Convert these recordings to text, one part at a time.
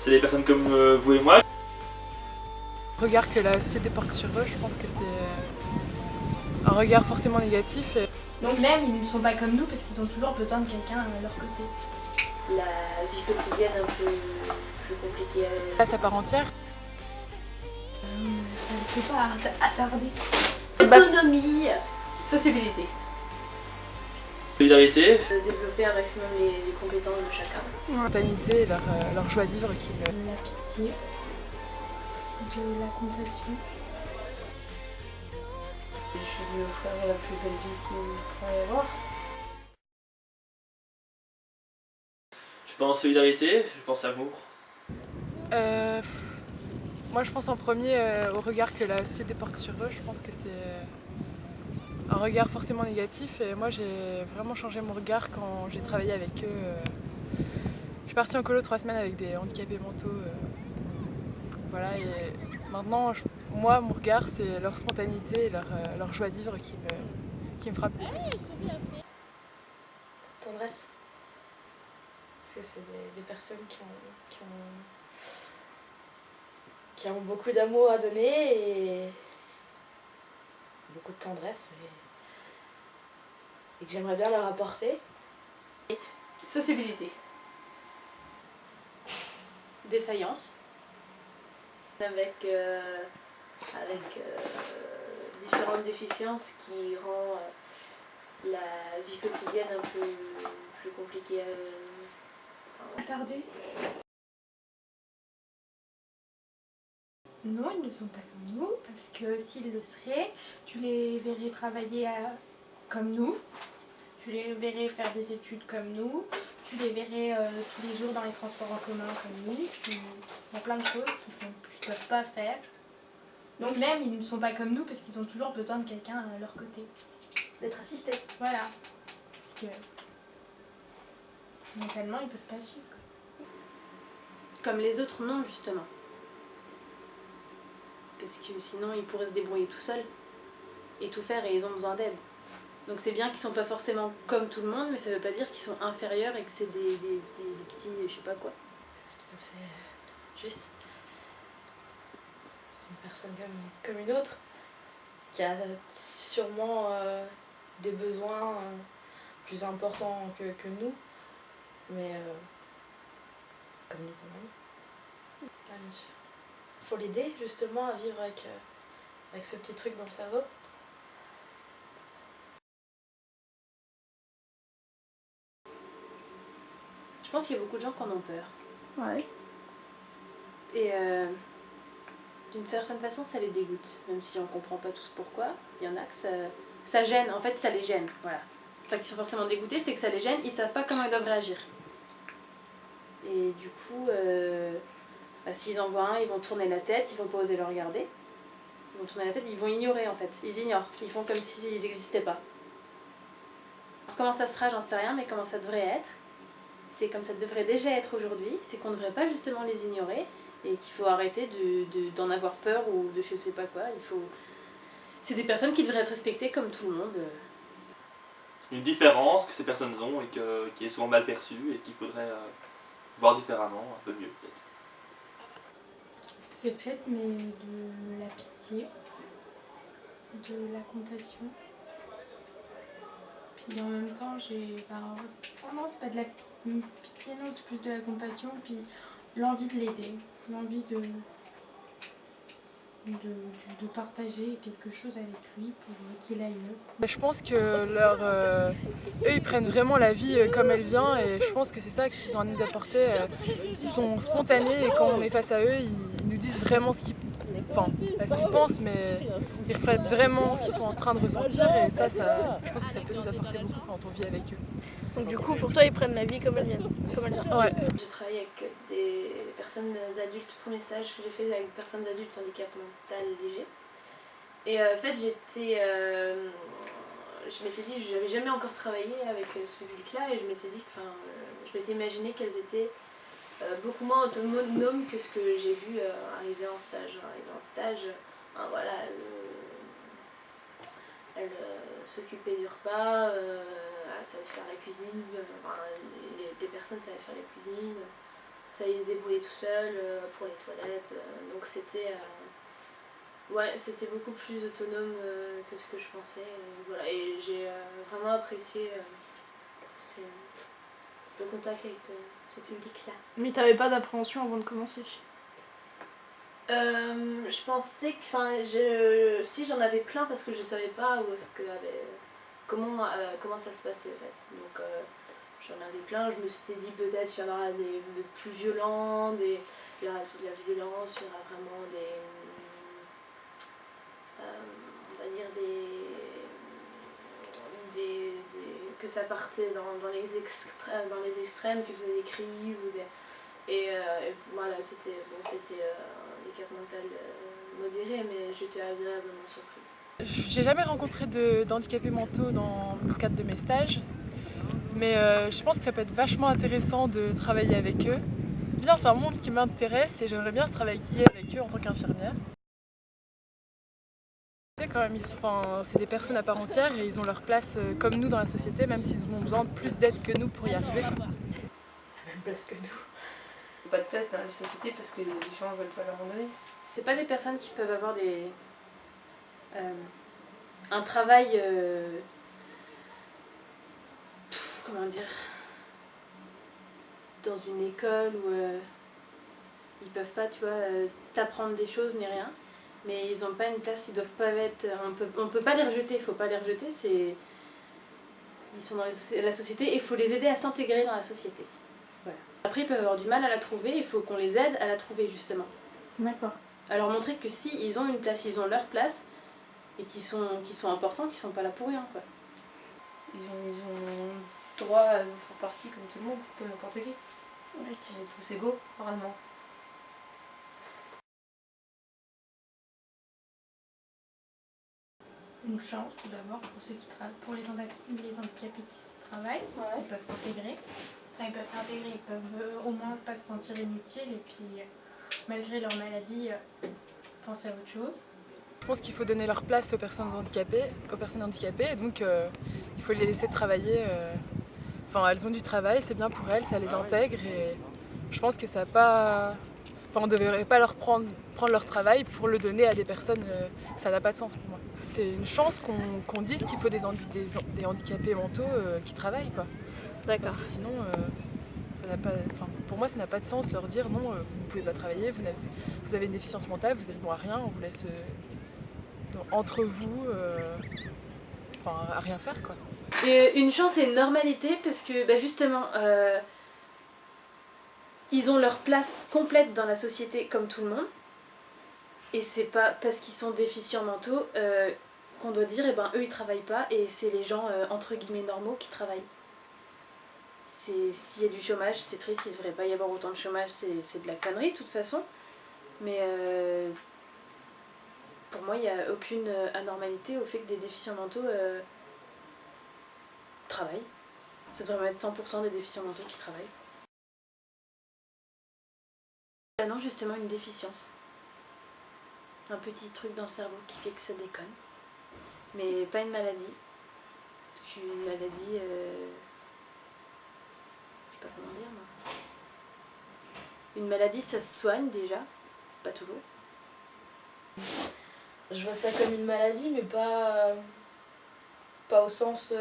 C'est des personnes comme vous et moi. Le regard que la société porte sur eux, je pense que c'est un regard forcément négatif. Donc même, ils ne sont pas comme nous parce qu'ils ont toujours besoin de quelqu'un à leur côté. La vie quotidienne un peu plus compliquée. Place à part entière. Je ne sais pas attarder. Autonomie, Sociabilité. Solidarité. développer un maximum les compétences de chacun. Spontanéité, leur joie de vivre qui me... La pitié. De la compassion. Je lui offrir la plus belle vie qu'il pourrait y avoir. Je pense solidarité, je pense amour. Moi je pense en premier au regard que la société porte sur eux, je pense que c'est un regard forcément négatif et moi j'ai vraiment changé mon regard quand j'ai travaillé avec eux. Je suis partie en colo 3 semaines avec des handicapés mentaux. Voilà, et maintenant moi mon regard c'est leur spontanéité et leur joie de vivre qui me frappe le plus. Tendresse. Parce que c'est des personnes qui ont beaucoup d'amour à donner et beaucoup de tendresse et que j'aimerais bien leur apporter. Sociabilité. Défaillance. Avec différentes déficiences qui rend la vie quotidienne un peu plus compliquée. Attarder. Non, ils ne sont pas comme nous, parce que s'ils le seraient, tu les verrais travailler comme nous, tu les verrais faire des études comme nous, tu les verrais tous les jours dans les transports en commun comme nous, ils font plein de choses qu'ils ne peuvent pas faire. Donc même, ils ne sont pas comme nous, parce qu'ils ont toujours besoin de quelqu'un à leur côté. D'être assistés. Voilà. Parce que mentalement, ils ne peuvent pas suivre. Comme les autres, non, justement. Parce que sinon, ils pourraient se débrouiller tout seuls et tout faire et ils ont besoin d'aide. Donc c'est bien qu'ils sont pas forcément comme tout le monde, mais ça veut pas dire qu'ils sont inférieurs et que c'est des petits, je sais pas quoi. C'est tout à fait juste. C'est une personne comme une autre, qui a sûrement des besoins plus importants que nous, mais comme nous quand même. Ah, bien sûr. Il faut l'aider justement à vivre avec ce petit truc dans le cerveau. Je pense qu'il y a beaucoup de gens qui en ont peur. Ouais. Et d'une certaine façon, ça les dégoûte, même si on comprend pas tous pourquoi. Il y en a que ça gêne, en fait, ça les gêne. Voilà. C'est pas qu'ils sont forcément dégoûtés, c'est que ça les gêne, ils savent pas comment ils doivent réagir. Et du coup, s'ils en voient un, ils vont tourner la tête, ils vont pas oser le regarder. Ils vont tourner la tête, ils vont ignorer en fait. Ils ignorent, ils font comme s'ils n'existaient pas. Alors comment ça sera, j'en sais rien, mais comment ça devrait être, c'est comme ça devrait déjà être aujourd'hui, c'est qu'on ne devrait pas justement les ignorer et qu'il faut arrêter d'en avoir peur ou de je sais pas quoi. C'est des personnes qui devraient être respectées comme tout le monde. Une différence que ces personnes ont et qui est souvent mal perçue et qu'il faudrait voir différemment, un peu mieux peut-être. C'est fait, mais de la pitié, de la compassion. Puis en même temps, oh non, c'est pas de la pitié, non, c'est plus de la compassion, puis l'envie de l'aider, l'envie de partager quelque chose avec lui pour qu'il aille mieux. Je pense que eux ils prennent vraiment la vie comme elle vient et je pense que c'est ça qu'ils ont à nous apporter. Ils sont spontanés et quand on est face à eux, ils nous disent vraiment ce qu'ils pensent, mais ils reflètent vraiment ce qu'ils sont en train de ressentir et ça, je pense que ça peut nous apporter beaucoup quand on vit avec eux. Donc du coup, pour toi, ils prennent la vie comme elle vient. Ouais. J'ai travaillé avec des personnes adultes pour mes stages que j'ai fait avec des personnes adultes handicap mental léger. Et en fait, je m'étais dit, je n'avais jamais encore travaillé avec ce public-là et je m'étais dit, je m'étais imaginé qu'elles étaient beaucoup moins autonomes que ce que j'ai vu arriver en stage. Voilà, elle s'occupait du repas, elle savait faire la cuisine, des personnes savaient faire la cuisine. Ça y se débrouiller tout seul pour les toilettes. Donc c'était beaucoup plus autonome que ce que je pensais. Voilà. Et j'ai vraiment apprécié le contact avec ce public-là. Mais t'avais pas d'appréhension avant de commencer? Je pensais que, si j'en avais plein parce que je savais pas comment ça se passait en fait. Donc j'en avais plein. Je me suis dit peut-être qu'il y en aura des plus violents, il y aura de la violence, il y aura vraiment on va dire que ça partait dans les extrêmes, que c'était des crises et voilà, c'était des cas mentales modérés, mais j'étais agréablement surprise. J'ai jamais rencontré d'handicapés mentaux dans le cadre de mes stages, mais je pense que ça peut être vachement intéressant de travailler avec eux. Bien, c'est un monde qui m'intéresse et j'aimerais bien travailler avec eux en tant qu'infirmière. Quand même, c'est des personnes à part entière et ils ont leur place comme nous dans la société, même s'ils ont besoin de plus d'aide que nous pour y arriver. Même place que nous. Pas de place dans la société parce que les gens ne veulent pas leur en donner. C'est pas des personnes qui peuvent avoir un travail comment dire, dans une école où ils peuvent pas, tu vois, t'apprendre des choses ni rien, mais ils n'ont pas une place, ils doivent pas être, on peut pas les rejeter, il faut pas les rejeter, ils sont dans la société et il faut les aider à s'intégrer dans la société. Voilà. Après ils peuvent avoir du mal à la trouver, il faut qu'on les aide à la trouver justement. D'accord. À leur montrer que si ils ont une place, ils ont leur place et qu'ils sont importants, qu'ils sont pas là pour rien quoi. Ils ont droit à faire partie comme tout le monde, comme n'importe qui. On est tous égaux, normalement. Une chance tout d'abord pour ceux qui pour les handicapés qui travaillent, qui peuvent s'intégrer. Enfin, ils peuvent s'intégrer, ils peuvent au moins pas se sentir inutiles et puis malgré leur maladie penser à autre chose. Je pense qu'il faut donner leur place aux personnes handicapées, et donc il faut les laisser travailler. Enfin, elles ont du travail, c'est bien pour elles, ça les intègre et je pense que ça n'a pas. Enfin, on ne devrait pas leur prendre leur travail pour le donner à des personnes, ça n'a pas de sens pour moi. C'est une chance qu'on dise qu'il faut des handicapés mentaux qui travaillent quoi. D'accord. Parce que sinon, pour moi ça n'a pas de sens de leur dire non, vous ne pouvez pas travailler, vous avez une déficience mentale, vous êtes bon à rien, on vous laisse entre vous, à rien faire quoi. Et une chance et une normalité parce que justement ils ont leur place complète dans la société comme tout le monde et c'est pas parce qu'ils sont déficients mentaux qu'on doit dire eux ils travaillent pas et c'est les gens entre guillemets normaux qui travaillent. S'il y a du chômage, c'est triste, il ne devrait pas y avoir autant de chômage, c'est de la connerie de toute façon. Mais pour moi, il n'y a aucune anormalité au fait que des déficients mentaux travaillent. Ça devrait être 100% des déficients mentaux qui travaillent. Non, justement, une déficience. Un petit truc dans le cerveau qui fait que ça déconne. Mais pas une maladie. Parce qu'une maladie... je sais pas comment dire, moi. Une maladie, ça se soigne déjà. Pas toujours. Je vois ça comme une maladie, mais pas au sens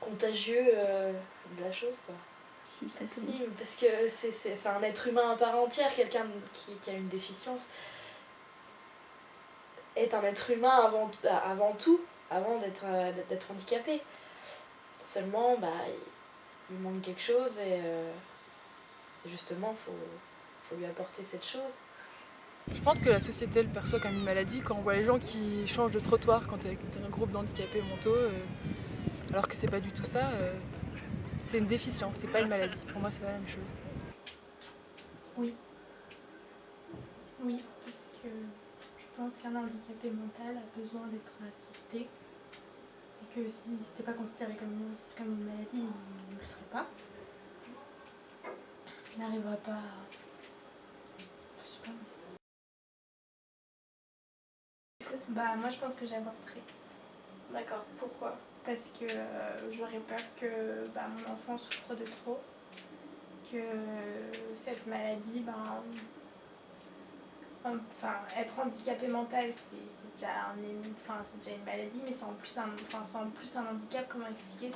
contagieux de la chose, quoi. Si, parce que c'est un être humain à part entière, quelqu'un qui a une déficience est un être humain avant tout, avant d'être handicapé. Seulement, il manque quelque chose et justement, faut lui apporter cette chose. Je pense que la société le perçoit comme une maladie quand on voit les gens qui changent de trottoir quand t'es un groupe d'handicapés mentaux, alors que c'est pas du tout ça. C'est une déficience, c'est pas une maladie. Pour moi, c'est pas la même chose. Oui. Oui, parce que je pense qu'un handicapé mental a besoin d'être assisté et que si c'était pas considéré comme une maladie, il ne le serait pas. Il n'arriverait pas à... Je sais pas. Moi je pense que j'avorterais. D'accord, pourquoi? Parce que j'aurais peur que mon enfant souffre de trop, que cette maladie, enfin, être handicapé mental, c'est déjà, c'est déjà une maladie, mais c'est en plus un handicap. Comment expliquer,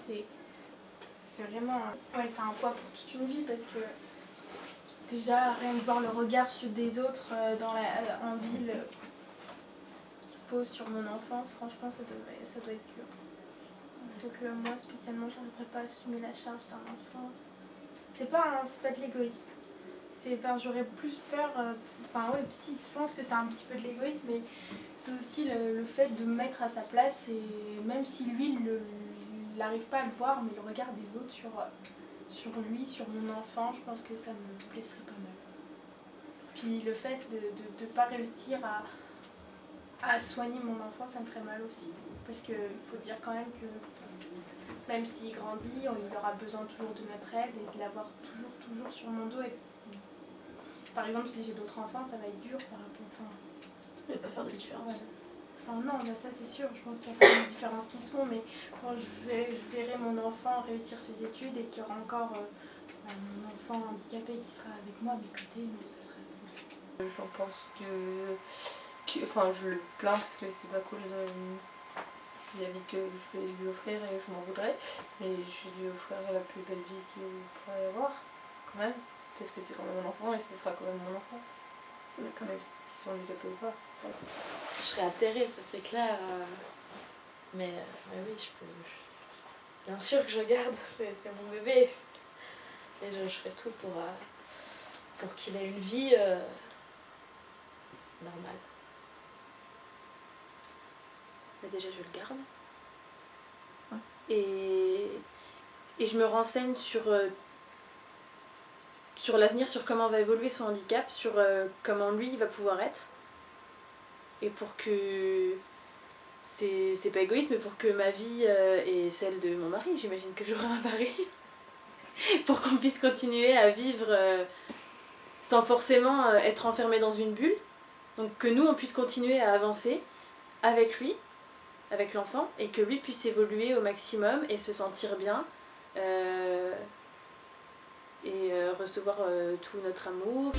c'est vraiment ouais, c'est un poids pour toute une vie, parce que déjà rien de voir le regard des autres en ville qui se pose sur mon enfance, franchement ça doit être dur. Donc moi spécialement j'arriverais pas à assumer la charge d'un enfant. C'est pas de l'égoïsme. J'aurais plus peur, ouais, si, je pense que c'est un petit peu de l'égoïsme, mais c'est aussi le fait de me mettre à sa place, et même si lui il n'arrive pas à le voir, mais le regard des autres sur lui, sur mon enfant, je pense que ça me blesserait pas mal. Puis le fait de ne pas réussir à soigner mon enfant, ça me ferait mal aussi. Parce qu'il faut dire quand même que même s'il grandit, il aura besoin toujours de notre aide et de l'avoir toujours sur mon dos. Et, par exemple, si j'ai d'autres enfants, ça va être dur par rapport. Il ne va pas faire de différence. Voilà. Non, ça c'est sûr, je pense qu'il y a pas de différences qui se font, mais quand je verrai mon enfant réussir ses études et qu'il y aura encore mon enfant handicapé qui sera avec moi à mes côtés, donc ça serait... J'en pense je le plains parce que c'est pas cool vis-à-vis que je vais lui offrir et je m'en voudrais, mais je vais lui offrir la plus belle vie qu'il pourrait y avoir, quand même, parce que c'est quand même mon enfant et ce sera quand même mon enfant, même s'ils sont handicapés ou pas. Je serais atterrée, ça c'est clair, mais oui, bien sûr que je regarde, c'est mon bébé, et je ferai tout pour qu'il ait une vie normale. Mais déjà je le garde. Ouais. Et je me renseigne sur l'avenir, sur comment va évoluer son handicap, sur comment lui il va pouvoir être. Et pour que c'est pas égoïste, mais pour que ma vie et celle de mon mari, j'imagine que j'aurai un mari, pour qu'on puisse continuer à vivre sans forcément être enfermé dans une bulle. Donc que nous on puisse continuer à avancer avec lui, avec l'enfant, et que lui puisse évoluer au maximum et se sentir bien et recevoir tout notre amour.